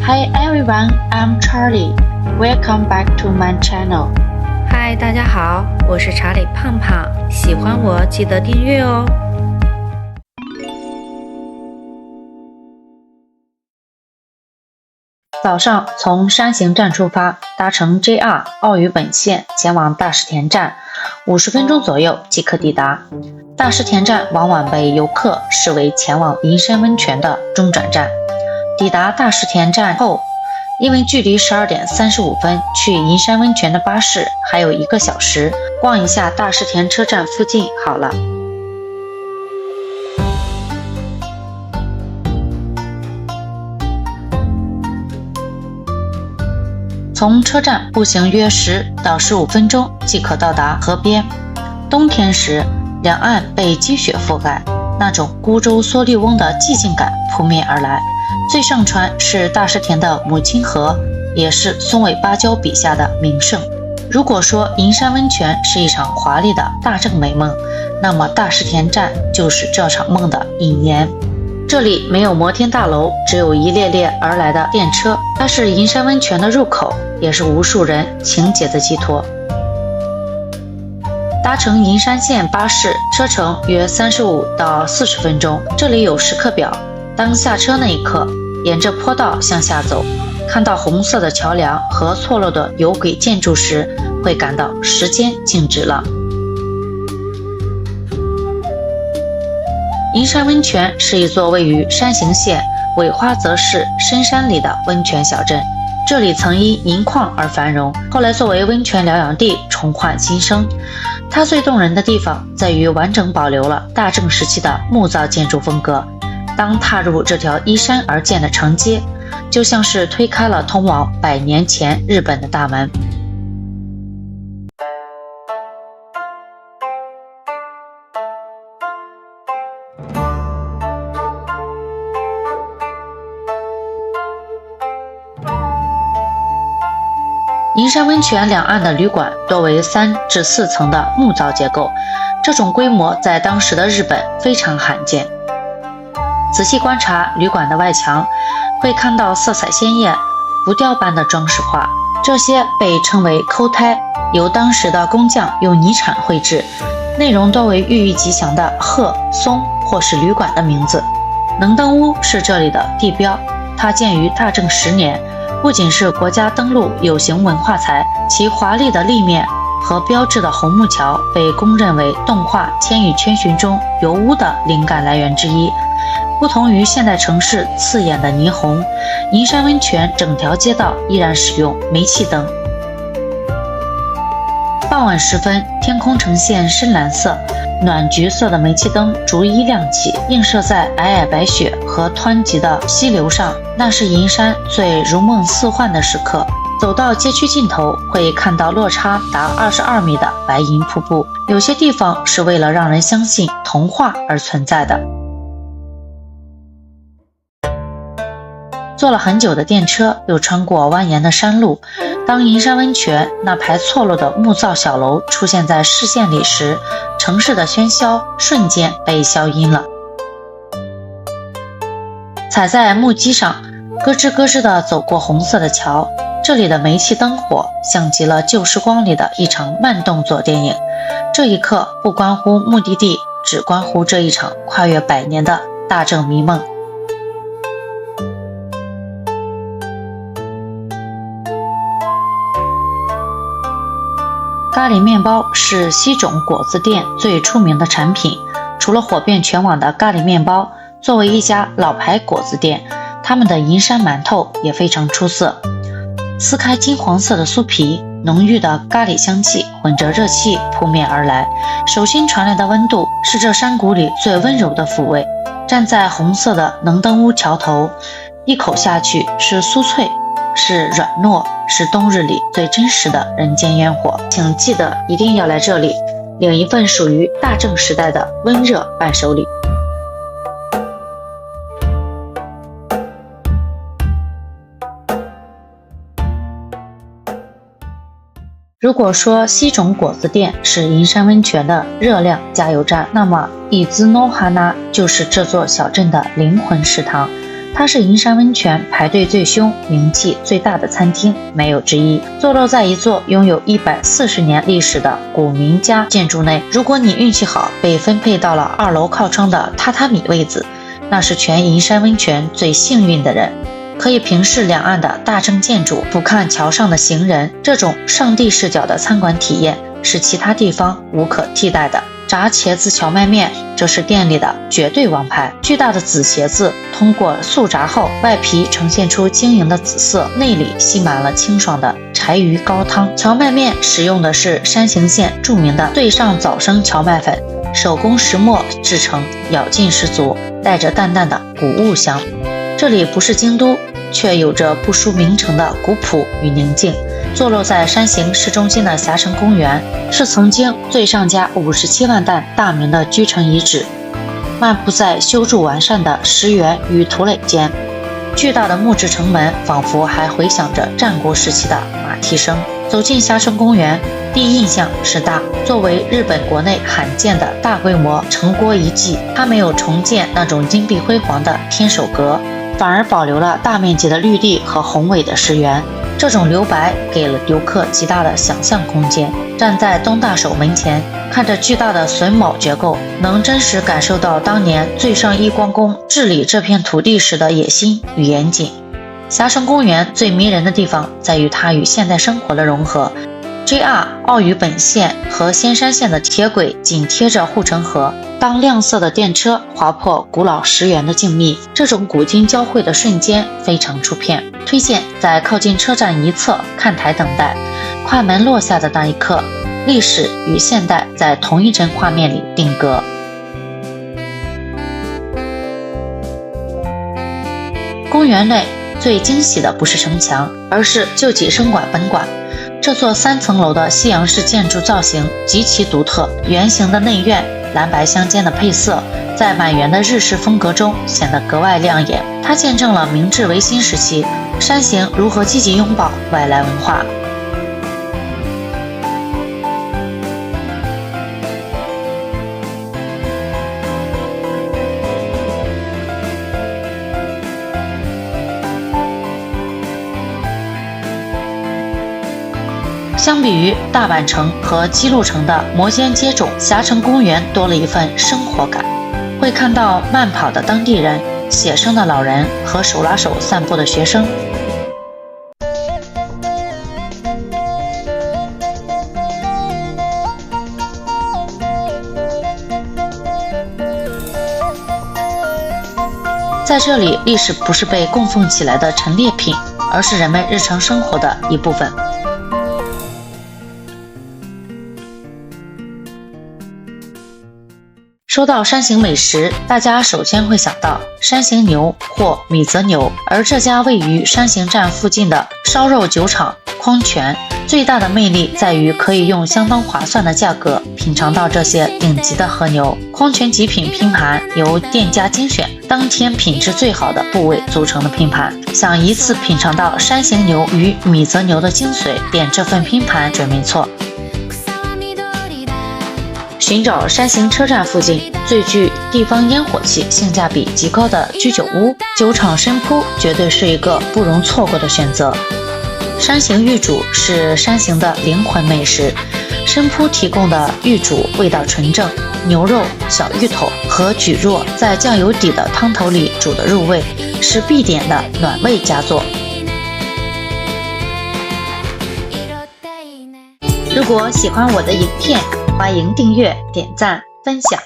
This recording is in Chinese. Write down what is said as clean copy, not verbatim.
Hi everyone, I'm Charlie. Welcome back to my channel. 嗨，大家好，我是查理胖胖，喜欢我记得订阅哦。早上从山形站出发，搭乘 JR 奥羽本线前往大石田站，50分钟左右即可抵达。大石田站往往被游客视为前往银山温泉的中转站。抵达大石田站后，因为距离12点35分去银山温泉的巴士还有1个小时，逛一下大石田车站附近好了。从车站步行约10到15分钟即可到达河边。冬天时，两岸被积雪覆盖，那种孤舟蓑笠翁的寂静感扑面而来。最上川是大石田的母亲河，也是松尾芭蕉笔下的名胜。如果说银山温泉是一场华丽的大正美梦，那么大石田站就是这场梦的引言。这里没有摩天大楼，只有一列列而来的电车，它是银山温泉的入口，也是无数人情结的寄托。搭乘银山线巴士，车程约35到40分钟。这里有时刻表，当下车那一刻，沿着坡道向下走，看到红色的桥梁和错落的有轨建筑时，会感到时间静止了。银山温泉是一座位于山形县尾花泽市深山里的温泉小镇，这里曾因银矿而繁荣，后来作为温泉疗养地重焕新生。它最动人的地方在于完整保留了大正时期的木造建筑风格。当踏入这条依山而建的长街，就像是推开了通往100年前日本的大门。银山温泉两岸的旅馆多为3至4层的木造结构，这种规模在当时的日本非常罕见。仔细观察旅馆的外墙，会看到色彩鲜艳、浮雕般的装饰画，这些被称为抠胎，由当时的工匠用泥铲绘制，内容多为寓意吉祥的鹤、松或是旅馆的名字。能登屋是这里的地标，它建于大正10年，不仅是国家登录有形文化财，其华丽的立面和标志的红木桥被公认为动画《千与千寻》中油屋的灵感来源之一。不同于现代城市刺眼的霓虹，银山温泉整条街道依然使用煤气灯。傍晚时分，天空呈现深蓝色，暖橘色的煤气灯逐一亮起，映射在皑皑白雪和湍急的溪流上，那是银山最如梦似幻的时刻。走到街区尽头，会看到落差达22米的白银瀑布，有些地方是为了让人相信童话而存在的。坐了很久的电车，又穿过蜿蜒的山路，当银山温泉那排错落的木造小楼出现在视线里时，城市的喧嚣瞬间被消音了。踩在木屐上，咯吱咯吱地走过红色的桥，这里的煤气灯火像极了旧时光里的一场慢动作电影。这一刻不关乎目的地，只关乎这一场跨越100年的大正迷梦。咖喱面包是西种果子店最出名的产品，除了火遍全网的咖喱面包，作为一家老牌果子店，他们的银山馒头也非常出色。撕开金黄色的酥皮，浓郁的咖喱香气混着热气扑面而来，手心传来的温度是这山谷里最温柔的抚慰。站在红色的能登屋桥头，一口下去是酥脆，是软糯，是冬日里最真实的人间烟火。请记得一定要来这里，领一份属于大正时代的温热伴手礼。如果说西种果子店是银山温泉的热量加油站，那么伊兹诺哈纳就是这座小镇的灵魂食堂。它是银山温泉排队最凶、名气最大的餐厅，没有之一。坐落在一座拥有140年历史的古民家建筑内，如果你运气好，被分配到了2楼靠窗的榻榻米位子，那是全银山温泉最幸运的人。可以平视两岸的大正建筑，俯瞰桥上的行人，这种上帝视角的餐馆体验是其他地方无可替代的。炸茄子荞麦面，这是店里的绝对王牌。巨大的紫茄子通过速炸后，外皮呈现出晶莹的紫色，内里吸满了清爽的柴鱼高汤。荞麦面使用的是山形县著名的对上早生荞麦粉，手工石磨制成，咬劲十足，带着淡淡的谷物香。这里不是京都，却有着不输名城的古朴与宁静。坐落在山形市中心的霞城公园，是曾经最上家57万担大名的居城遗址。漫步在修筑完善的石垣与土垒间，巨大的木质城门仿佛还回响着战国时期的马蹄声。走进霞城公园，第一印象是大。作为日本国内罕见的大规模城郭遗迹，它没有重建那种金碧辉煌的天守阁，反而保留了大面积的绿地和宏伟的石垣。这种留白给了游客极大的想象空间。站在东大守门前，看着巨大的榫卯结构，能真实感受到当年最上一光公治理这片土地时的野心与严谨。霞城公园最迷人的地方在于它与现代生活的融合。JR 奥羽本线和仙山线的铁轨紧贴着护城河，当亮色的电车划破古老石垣的静谧，这种古今交汇的瞬间非常出片。推荐在靠近车站一侧看台等待，快门落下的那一刻，历史与现代在同一帧画面里定格。公园内最惊喜的不是城墙，而是救济生馆本馆。这座3层楼的西洋式建筑造型极其独特，圆形的内院，蓝白相间的配色，在满园的日式风格中显得格外亮眼。它见证了明治维新时期山形如何积极拥抱外来文化。相比于大阪城和姬路城的摩肩接踵，霞城公园多了一份生活感。会看到慢跑的当地人、写生的老人和手拉手散步的学生。在这里，历史不是被供奉起来的陈列品，而是人们日常生活的一部分。说到山形美食，大家首先会想到山形牛或米泽牛，而这家位于山形站附近的烧肉酒厂匡泉，最大的魅力在于可以用相当划算的价格品尝到这些顶级的和牛。匡泉极品拼盘由店家精选当天品质最好的部位组成的拼盘，想一次品尝到山形牛与米泽牛的精髓，点这份拼盘准没错。寻找山形车站附近最具地方烟火气、性价比极高的居酒屋，酒厂生扑绝对是一个不容错过的选择。山形玉煮是山形的灵魂美食，生扑提供的玉煮味道纯正，牛肉、小芋头和蒟蒻在酱油底的汤头里煮得入味，是必点的暖胃佳作。如果喜欢我的影片，欢迎订阅、点赞、分享。